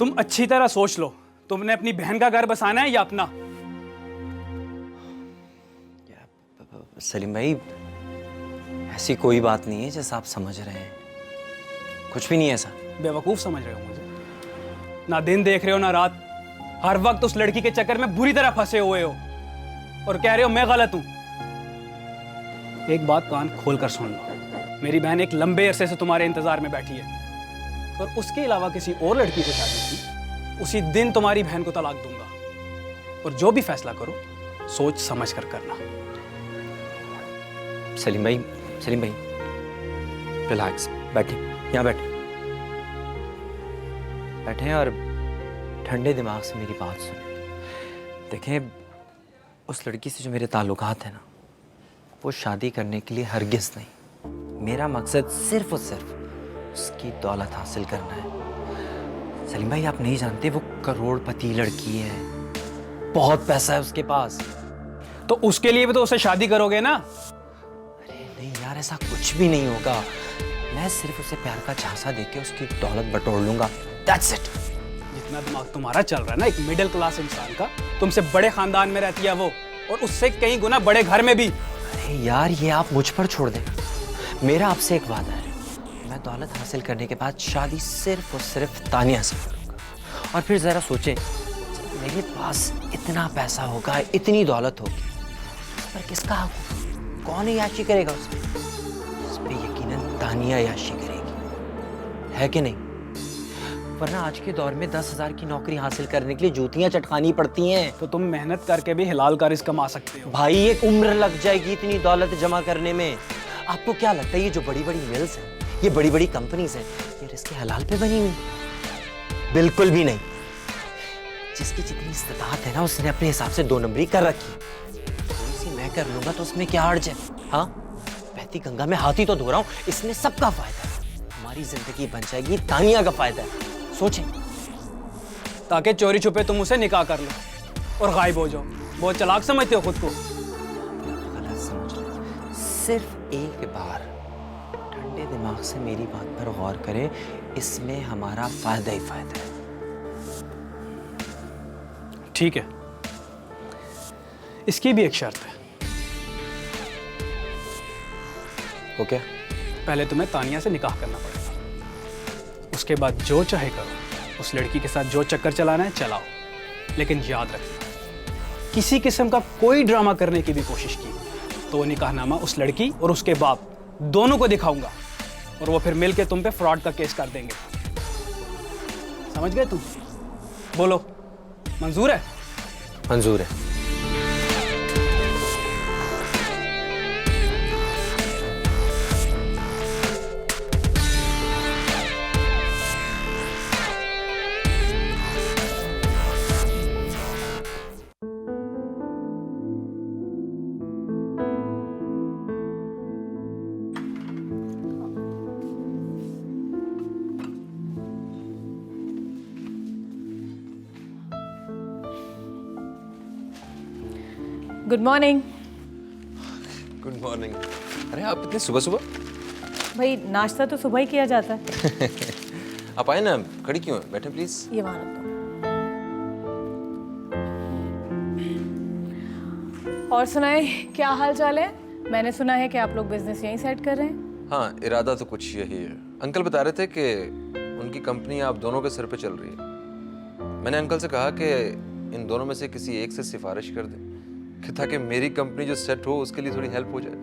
तुम अच्छी तरह सोच लो, तुमने अपनी बहन का घर बसाना है या अपना? सलीम भाई, ऐसी कोई बात नहीं है जैसा आप समझ रहे हैं। कुछ भी नहीं है ऐसा। बेवकूफ समझ रहे हो मुझे? ना दिन देख रहे हो ना रात, हर वक्त उस लड़की के चक्कर में बुरी तरह फंसे हुए हो और कह रहे हो मैं गलत हूं। एक बात कान खोल कर सुन लो, मेरी बहन एक लंबे अरसे से तुम्हारे इंतजार में बैठी है और उसके अलावा किसी और लड़की से शादी की, उसी दिन तुम्हारी बहन को तलाक दूंगा। और जो भी फैसला करो सोच समझ कर करना। सलीम भाई, सलीम भाई, रिलैक्स, बैठे, यहाँ बैठे, बैठे और ठंडे दिमाग से मेरी बात सुने। देखें, उस लड़की से जो मेरे ताल्लुकात हैं ना, वो शादी करने के लिए हरगिज़ नहीं। मेरा मकसद सिर्फ और सिर्फ उसकी दौलत हासिल करना है। सलीम भाई, आप नहीं जानते, वो करोड़पति लड़की है, बहुत पैसा है उसके पास। तो उसके लिए भी तो उसे शादी करोगे ना? अरे नहीं यार, ऐसा कुछ भी नहीं होगा। मैं सिर्फ उसे प्यार का झांसा देके उसकी दौलत बटोर लूंगा। That's it। जितना दिमाग तुम्हारा चल रहा है ना एक मिडिल क्लास इंसान का, तुमसे बड़े खानदान में रहती है वो, और उससे कहीं गुना बड़े घर में भी। अरे यार, ये आप मुझ पर छोड़ दें। मेरा आपसे एक वादा है, मैं दौलत हासिल करने के बाद शादी सिर्फ और सिर्फ तानिया से करूंगा। और फिर जरा सोचें, जब मेरे पास इतना पैसा होगा, इतनी दौलत होगी, उस पर किसका हक होगा? कौन याशी करेगा उस पे? यकीनन तानिया याशी करेगी, है कि नहीं? वरना आज के दौर में 10,000 की नौकरी हासिल करने के लिए जूतियां चटकानी पड़ती हैं। तो तुम मेहनत करके भी हिलाल का रिस्क कमा सकते हो। भाई, एक उम्र लग जाएगी इतनी दौलत जमा करने में। आपको क्या लगता है ये जो बड़ी बड़ी मिल्स हैं, ये बड़ी बड़ी कंपनीज हैं, ये रिस्क हलाल पे बनी हुई? बिल्कुल भी नहीं। जिसकी जितनी इस्तेताअत है ना, उसने अपने हिसाब से 2 नंबरी कर रखी। थोड़ी सी मैं कर लूंगा तो उसमें क्या हर्ज है? हाँ, बहती गंगा में हाथी तो धो रहा हूँ, इसमें सबका फायदा है। हमारी जिंदगी बन जाएगी, तानिया का फायदा है। सोचें। ताकि चोरी छुपे तुम उसे निकाह कर लो और गायब हो जाओ। बहुत चालाक समझते हो खुद को। गलत समझ रहे हैं। सिर्फ एक बार ठंडे दिमाग से मेरी बात पर गौर करें, इसमें हमारा फायदा ही फायदा है। ठीक है, इसकी भी एक शर्त है। वो क्या? पहले तुम्हें तानिया से निकाह करना पड़ेगा, उसके बाद जो चाहे करो, उस लड़की के साथ जो चक्कर चलाना है चलाओ, लेकिन याद रखना किसी किस्म का कोई ड्रामा करने की भी कोशिश की तो वो निकाहनामा उस लड़की और उसके बाप दोनों को दिखाऊंगा और वो फिर मिलके तुम पे फ्रॉड का केस कर देंगे। समझ गए तुम? बोलो, मंजूर है? मंजूर है। Good morning. Good morning. अरे आप इतने सुबह सुबह? भाई, नाश्ता तो सुबह ही किया जाता है। आप आए ना, खड़ी क्यों है? बैठे प्लीज। ये वहाँ रख दो। और सुनाए, क्या हाल चाल है? मैंने सुना है कि आप लोग बिजनेस यहीं सेट कर रहे हैं। हाँ, इरादा तो कुछ यही है। अंकल बता रहे थे कि उनकी कंपनी आप दोनों के सिर पे चल रही है। मैंने अंकल से कहा कि इन दोनों में से किसी एक से सिफारिश कर दें कि ताकि मेरी कंपनी जो सेट हो उसके लिए थोड़ी हेल्प हो जाए।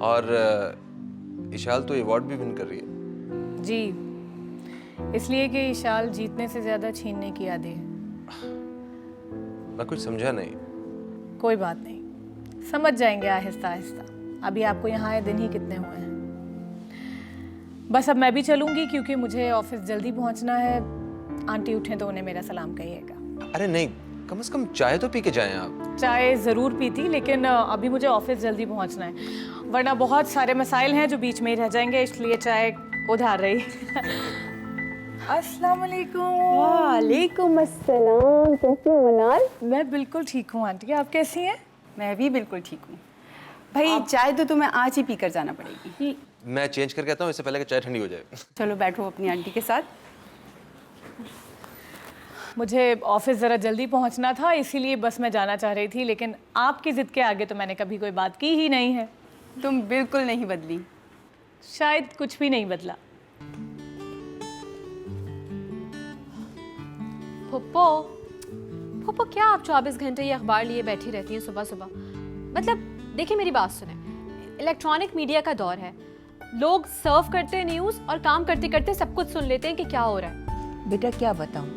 और इशाल तो अवार्ड भी विन कर रही है। जी, इसलिए कि इशाल जीतने से ज्यादा छीनने की आदी है। मैं कुछ समझा नहीं। कोई बात नहीं, समझ जाएंगे आहिस्ता आहिस्ता। अभी आपको यहाँ आए दिन ही कितने हुए हैं। बस अब मैं भी चलूंगी क्योंकि मुझे ऑफिस जल्दी पहुंचना है। आंटी उठे तो उन्हें मेरा सलाम कहिएगा। अरे नहीं, कम से कम चाय तो पी के जाएं आप। चाय ज़रूर पीती, लेकिन अभी मुझे ऑफिस जल्दी पहुंचना है, वरना बहुत सारे मसाइल हैं जो बीच में ही रह जाएंगे, इसलिए चाय उधार रही। अस्सलाम वालेकुम। वालेकुम अस्सलाम। कैसी हो मनाल? मैं बिल्कुल ठीक हूँ आंटी, आप कैसी हैं? मैं भी बिल्कुल ठीक हूँ। भाई, चाय तो तुम्हें आज ही पी कर जाना पड़ेगी। मैं चेंज करके आता हूँ इससे पहले कि चाय ठंडी हो जाए। चलो बैठो अपनी आंटी के साथ। मुझे ऑफिस ज़रा जल्दी पहुंचना था, इसीलिए बस मैं जाना चाह रही थी, लेकिन आपकी ज़िद के आगे तो मैंने कभी कोई बात की ही नहीं है। तुम बिल्कुल नहीं बदली। शायद कुछ भी नहीं बदला। फुप्पो, फुप्पो क्या आप 24 घंटे ये अखबार लिए बैठी रहती हैं सुबह सुबह? मतलब देखिए मेरी बात सुने, इलेक्ट्रॉनिक मीडिया का दौर है, लोग सर्व करते हैं न्यूज़ और काम करते करते सब कुछ सुन लेते हैं कि क्या हो रहा है। बेटा क्या बताऊं,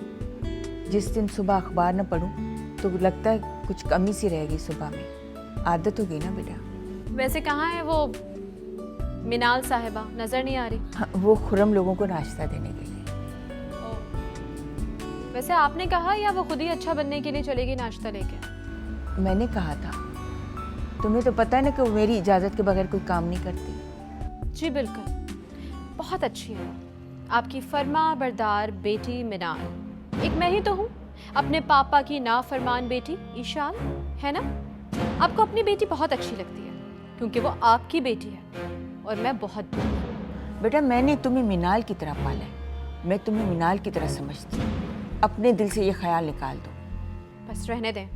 जिस दिन सुबह अखबार न पढूं तो लगता है कुछ कमी सी रहेगी सुबह में। आदत हो गई ना बेटा। वैसे कहाँ है वो मिनाल साहिबा, नजर नहीं आ रही। हाँ, वो खुरम लोगों को नाश्ता देने गई है। वैसे आपने कहा या वो खुद ही अच्छा बनने के लिए चलेगी नाश्ता लेके? मैंने कहा था, तुम्हें तो पता है ना कि वो मेरी इजाजत के बगैर कोई काम नहीं करती। जी बिल्कुल, बहुत अच्छी है आपकी फर्मा बरदार बेटी मिनाल। एक मैं ही तो हूँ, अपने पापा की नाफरमान बेटी ईशान, है ना? आपको अपनी बेटी बहुत अच्छी लगती है क्योंकि वो आपकी बेटी है और मैं बहुत बुरी हूँ। बेटा मैंने तुम्हें मिनाल की तरह पाला है, मैं तुम्हें मिनाल की तरह समझती हूँ। अपने दिल से ये ख्याल निकाल दो। बस रहने दें,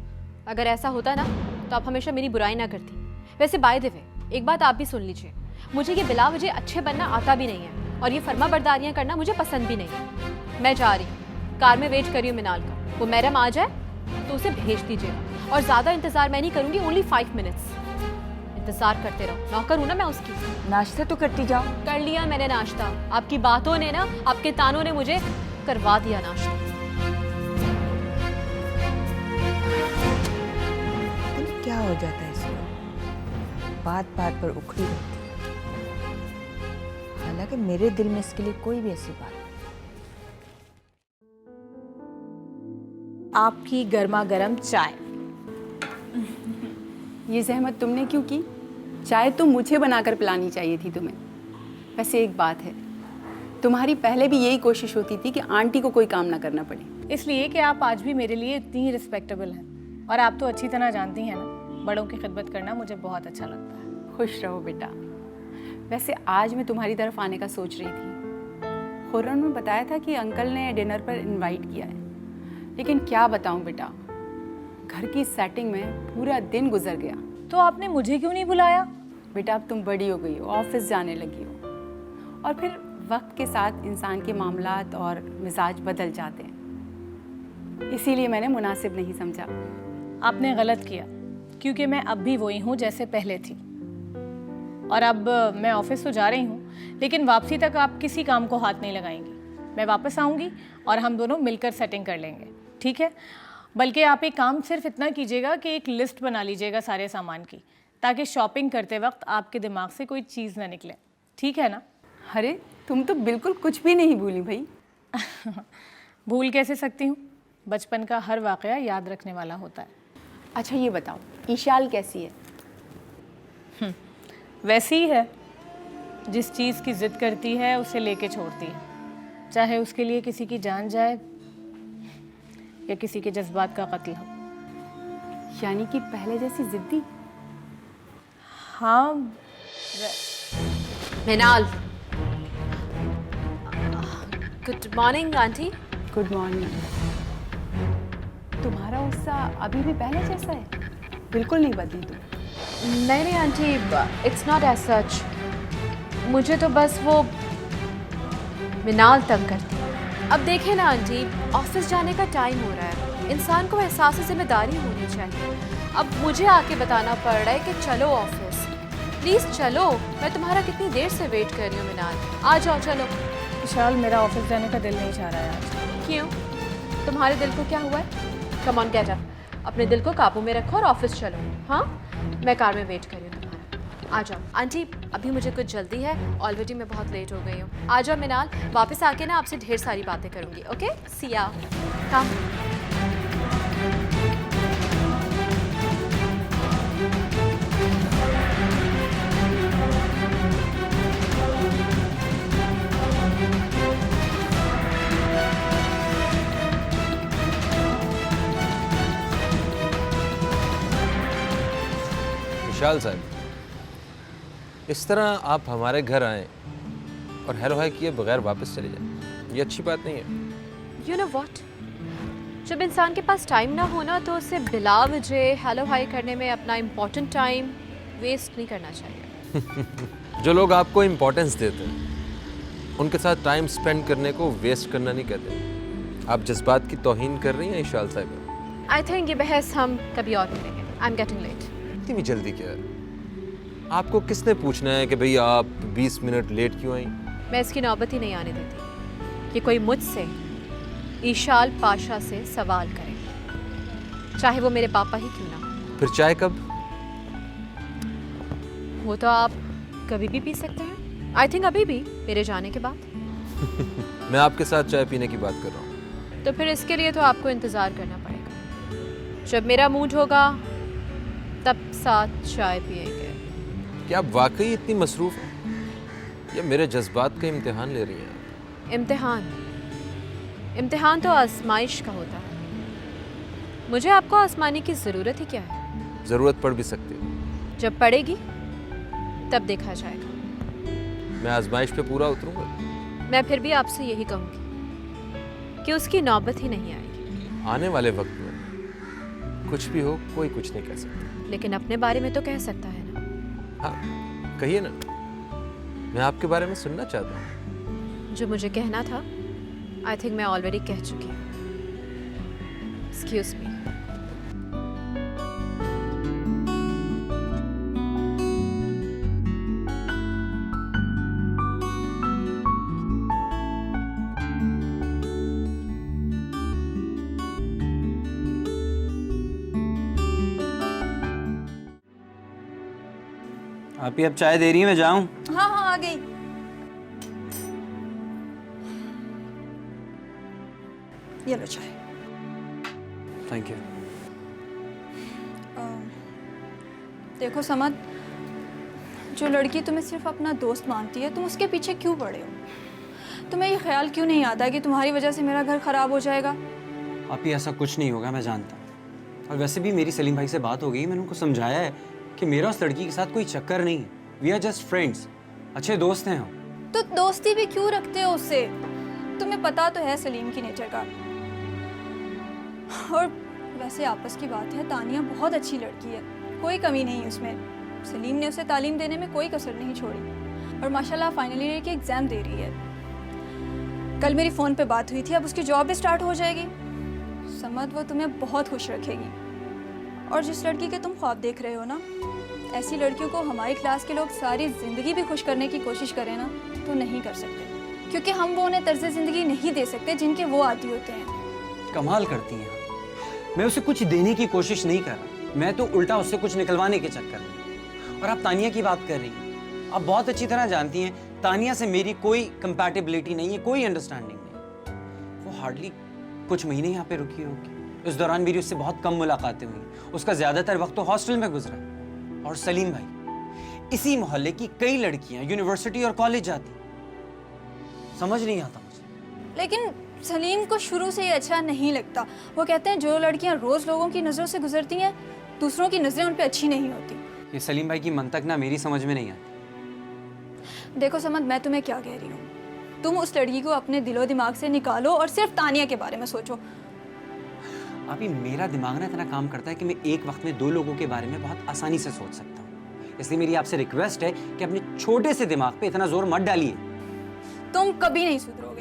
अगर ऐसा होता ना तो आप हमेशा मेरी बुराई ना करती। वैसे बाय द वे एक बात आप भी सुन लीजिए, मुझे ये बिला वजह अच्छे बनना आता भी नहीं है और ये फर्मा बरदारियाँ करना मुझे पसंद भी नहीं है। मैं जा रही हूँ, कार में वेट करी हूँ मिनाल का, वो मैडम आ जाए तो उसे भेज दीजिएगा और ज़्यादा इंतज़ार मैं नहीं करूँगी, ओनली 5 मिनट्स इंतज़ार करते रहो। नौकर हूँ ना मैं उसकी। नाश्ता तो करती जाओ। कर लिया मैंने नाश्ता, आपकी बातों ने ना, आपके तानों ने मुझे करवा दिया नाश्ता। क्या हो जाता है इसको, बात बात पर उखड़ी रहती है। हालांकि मेरे दिल में इसके लिए कोई भी ऐसी बात नहीं। आपकी गर्मा गर्म चाय। ये जहमत तुमने क्यों की? चाय तो मुझे बनाकर पिलानी चाहिए थी तुम्हें। वैसे एक बात है, तुम्हारी पहले भी यही कोशिश होती थी कि आंटी को कोई काम ना करना पड़े। इसलिए कि आप आज भी मेरे लिए इतनी ही रिस्पेक्टेबल हैं और आप तो अच्छी तरह जानती हैं ना, बड़ों की खिदमत करना मुझे बहुत अच्छा लगता है। खुश रहो बेटा। वैसे आज मैं तुम्हारी तरफ आने का सोच रही थी। खुर्रम ने बताया था कि अंकल ने डिनर पर इनवाइट किया है, लेकिन क्या बताऊं बेटा, घर की सेटिंग में पूरा दिन गुजर गया। तो आपने मुझे क्यों नहीं बुलाया? बेटा अब तुम बड़ी हो गई हो, ऑफिस जाने लगी हो, और फिर वक्त के साथ इंसान के मामलात और मिजाज बदल जाते हैं, इसीलिए मैंने मुनासिब नहीं समझा। आपने गलत किया, क्योंकि मैं अब भी वही हूँ जैसे पहले थी। और अब मैं ऑफिस तो जा रही हूँ, लेकिन वापसी तक आप किसी काम को हाथ नहीं लगाएंगी। मैं वापस आऊँगी और हम दोनों मिलकर सेटिंग कर लेंगे, ठीक है? बल्कि आप एक काम सिर्फ इतना कीजिएगा कि एक लिस्ट बना लीजिएगा सारे सामान की, ताकि शॉपिंग करते वक्त आपके दिमाग से कोई चीज़ ना निकले, ठीक है ना? अरे तुम तो बिल्कुल कुछ भी नहीं भूली भाई। भूल कैसे सकती हूँ? बचपन का हर वाक़या याद रखने वाला होता है। अच्छा ये बताओ, ईशाल कैसी है? वैसी ही है, जिस चीज़ की ज़िद करती है उसे लेके छोड़ती है, चाहे उसके लिए किसी की जान जाए या किसी के जज्बात का कत्ल हो। यानी कि पहले जैसी जिद्दी? हाँ। Minal, good morning aunty. Good morning. तुम्हारा गुस्सा अभी भी पहले जैसा है? बिल्कुल नहीं बदली तुम। नहीं नहीं aunty, it's not as such. मुझे तो बस वो मिनाल तंग करती है। अब देखें ना आंटी, ऑफिस जाने का टाइम हो रहा है, इंसान को एहसास जिम्मेदारी होनी चाहिए। अब मुझे आके बताना पड़ रहा है कि चलो ऑफिस, प्लीज़ चलो। मैं तुम्हारा कितनी देर से वेट कर रही हूँ मिनाल, आ जाओ चलो। विशाल, मेरा ऑफिस जाने का दिल नहीं चाह रहा है आज। क्यों? तुम्हारे दिल को क्या हुआ है? कम ऑन गेट अप, अपने दिल को काबू में रखो और ऑफिस चलो। हाँ, मैं कार में वेट कर रही हूँ तुम्हारा, आ जाओ। आंटी अभी मुझे कुछ जल्दी है, ऑलरेडी मैं बहुत लेट हो गई हूँ। आ जाओ मिनाल, वापस आके ना आपसे ढेर सारी बातें करूँगी। ओके, सी या। कम। विशाल साहब, इस तरह आप हमारे घर आए और हेलो हाय किए बगैर वापस चले जाए, ये अच्छी बात नहीं है। यू नो व्हाट, जब इंसान के पास टाइम ना हो ना तो उसे बिला वजह हेलो हाय करने में अपना इम्पोर्टेंट टाइम वेस्ट नहीं करना चाहिए। जो लोग आपको इम्पोर्टेंस देते हैं उनके साथ टाइम स्पेंड करने को वेस्ट करना नहीं कहते। आप जज्बात की तौहीन कर रही हैं इशाल साहिबा। आई थिंक ये बहस हम कभी और करेंगे। I am getting late. इतनी भी जल्दी क्या है? आपको किसने पूछना है कि भई आप 20 मिनट लेट क्यों आई? मैं इसकी नौबत ही नहीं आने देती कि कोई मुझसे ईशाल पाशा से सवाल करे, चाहे वो मेरे पापा ही क्यों ना हो। फिर चाय कब? वो तो आप कभी भी पी सकते हैं। आई थिंक अभी भी, मेरे जाने के बाद। मैं आपके साथ चाय पीने की बात कर रहा हूँ। तो फिर इसके लिए तो आपको इंतज़ार करना पड़ेगा। जब मेरा मूड होगा तब साथ चाय पिएंगे। क्या आप वाकई इतनी मसरूफ हैं या मेरे जज्बात का इम्तिहान ले रही हैं? इम्तिहान तो आजमाइश का होता है। मुझे आपको आजमाने की ज़रूरत ही क्या है? ज़रूरत पड़ भी सकती है। जब पड़ेगी तब देखा जाएगा। मैं आजमाइश पे पूरा उतरूंगा। मैं फिर भी आपसे यही कहूँगी कि उसकी नौबत ही नहीं आएगी। आने वाले वक्त में कुछ भी हो, कोई कुछ नहीं कह सकता। लेकिन अपने बारे में तो कह सकता है ना। हाँ, कहिए ना। मैं आपके बारे में सुनना चाहता हूँ। जो मुझे कहना था आई थिंक मैं ऑलरेडी कह चुकी हूँ। Excuse me. आप ही अब चाय दे रही हैं, मैं जाऊं? हाँ हाँ आ गई। ये लो चाय। Thank you. देखो समद, जो लड़की तुम्हें सिर्फ अपना दोस्त मानती है, तुम उसके पीछे क्यों पड़े हो? तुम्हें ये ख्याल क्यों नहीं आता कि तुम्हारी वजह से मेरा घर खराब हो जाएगा? आप ही ऐसा कुछ नहीं होगा, मैं जानता हूँ। और वैसे भी मेरी सलीम भाई से बात हो गई, मैंने उनको समझाया है कि मेरा उस लड़की के साथ कोई चक्कर नहीं है। वी आर जस्ट फ्रेंड्स, अच्छे दोस्त हैं हम। तो दोस्ती भी क्यों रखते हो उससे? तुम्हें पता तो है सलीम की नेचर का। और वैसे आपस की बात है, तानिया बहुत अच्छी लड़की है, कोई कमी नहीं उसमें। सलीम ने उसे तालीम देने में कोई कसर नहीं छोड़ी और माशाल्लाह फाइनल ईयर की एग्ज़ाम दे रही है। कल मेरी फ़ोन पे बात हुई थी, अब उसकी जॉब भी स्टार्ट हो जाएगी। समझ, वो तुम्हें बहुत खुश रखेगी। और जिस लड़की के तुम ख्वाब देख रहे हो ना, ऐसी लड़कियों को हमारी क्लास के लोग सारी ज़िंदगी भी खुश करने की कोशिश करें ना तो नहीं कर सकते, क्योंकि हम वो उन्हें तर्ज़ ज़िंदगी नहीं दे सकते जिनके वो आदी होते हैं। कमाल करती हैं। मैं उसे कुछ देने की कोशिश नहीं कर रहा, मैं तो उल्टा उससे कुछ निकलवाने के चक्कर में। और आप तानिया की बात कर रही हैं। आप बहुत अच्छी तरह जानती हैं तानिया से मेरी कोई कंपैटिबिलिटी नहीं है, कोई अंडरस्टैंडिंग नहीं। वो हार्डली कुछ महीने यहाँ पे रुकी होगी। इस दौरान मेरी उससे बहुत कम मुलाकातें हुई। उसका ज़्यादातर वक्त तो हॉस्टल में गुजरा। और सलीम भाई, इसी मोहल्ले की कई लड़कियां यूनिवर्सिटी और कॉलेज जाती। समझ नहीं आता मुझे। लेकिन सलीम को शुरू से ये अच्छा नहीं लगता। वो कहते हैं जो लड़कियां रोज़ लोगों की नज़रों से गुजरती हैं, दूसरों की नज़रें उन पे अच्छी नहीं होती। ये सलीम भाई की मंतक ना मेरी समझ में नहीं आती। देखो समझ, मैं तुम्हें क्या कह रही हूँ, तुम उस लड़की को अपने दिलो दिमाग से निकालो और सिर्फ तानिया के बारे में सोचो। अभी मेरा दिमाग ना इतना काम करता है कि मैं एक वक्त में दो लोगों के बारे में बहुत आसानी से सोच सकता हूँ। इसलिए मेरी आपसे रिक्वेस्ट है कि अपने छोटे से दिमाग पे इतना जोर मत डालिए। तुम कभी नहीं सुधरोगे।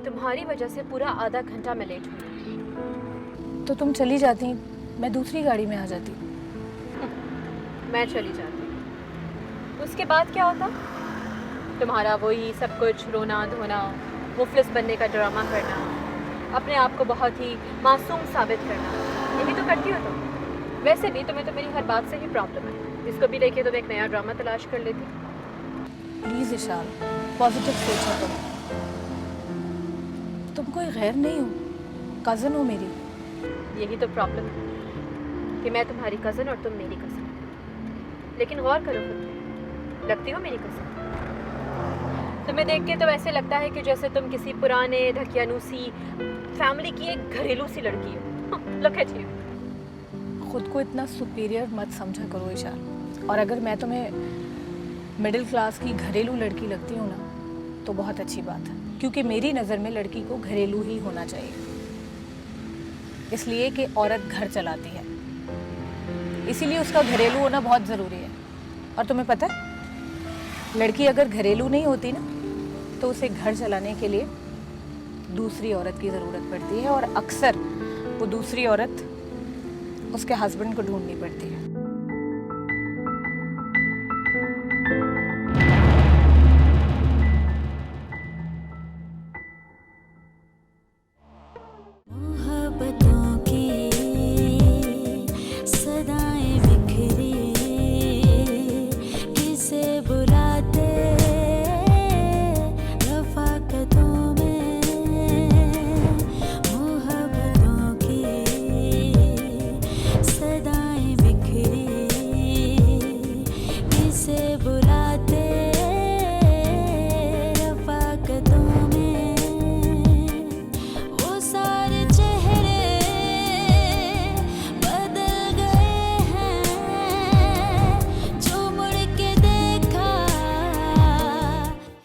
तुम्हारी वजह से पूरा आधा घंटा मैं लेट हुई। तो तुम चली जाती, मैं दूसरी गाड़ी में आ जाती। मैं चली जाती, उसके बाद क्या होता? तुम्हारा वही सब कुछ रोना धोना, मुफलिस बनने का ड्रामा करना, अपने आप को बहुत ही मासूम साबित करना, यही तो करती हो तुम। वैसे भी तुम्हें तो मेरी हर बात से ही प्रॉब्लम है, इसको भी लेके तुम एक नया ड्रामा तलाश कर लेती। प्लीज़ इशाल, पॉजिटिव सोचो तुम कोई गैर नहीं हो, कज़न हो मेरी। यही तो प्रॉब्लम है कि मैं तुम्हारी कज़न और तुम मेरी कज़न। लेकिन गौर करो खुद पे, लगती हो मेरी कज़न। तुम्हें देख के तो ऐसे लगता है कि जैसे तुम किसी पुराने ढकियानूसी फैमिली की एक घरेलू सी लड़की हो। लो खींचिए। खुद को इतना सुपीरियर मत समझा करो ईशा। और अगर मैं तुम्हें मिडिल क्लास की घरेलू लड़की लगती हूँ ना तो बहुत अच्छी बात है, क्योंकि मेरी नज़र में लड़की को घरेलू ही होना चाहिए, इसलिए कि औरत घर चलाती है, इसीलिए उसका घरेलू होना बहुत ज़रूरी है। और तुम्हें पता है, लड़की अगर घरेलू नहीं होती ना तो उसे घर चलाने के लिए दूसरी औरत की ज़रूरत पड़ती है, और अक्सर वो दूसरी औरत उसके हस्बैंड को ढूंढनी पड़ती है।